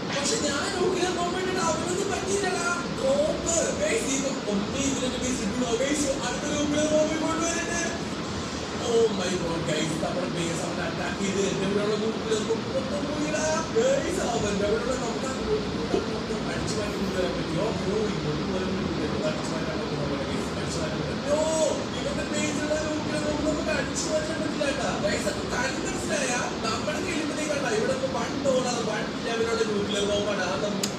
പക്ഷെ ഞാൻ nuclear bomb അവനൊന്നും പറ്റിയില്ല. അടുത്ത ന്യൂക്ലിയർ ബോംബ് കൊണ്ടുവരട്ടെ. Oh my god guys, നമ്മുടെ ബേസ് അവൻ അറ്റാക്ക് ചെയ്ത് എന്റെ ഇവിടെയുള്ള ന്യൂക്ലിയർ ബോംബ് ഗൈസ് അവന്റെ ഇവിടെയുള്ള നമുക്ക് അടിച്ചു മാറ്റി കൊണ്ടുവരാൻ പറ്റുമോ? ഇങ്ങോട്ട് പോലും അടിച്ചു മാറ്റാൻ പറ്റുമോ? ഇവന്റെ ബേസിലുള്ള ന്യൂക്ലിയർ ബോംബ് നമുക്ക് അടിച്ചു മാറ്റാൻ പറ്റില്ല കേട്ടാ ഗൈസ്. അത് കൺവിൻസ്ഡായ നമ്മുടെ കഴിയുമ്പോഴത്തേക്ക് കണ്ട ഇവിടെ $1 $1 ലെവലുള്ള ന്യൂക്ലിയർ ബോംബാണ്. അത് നമുക്ക്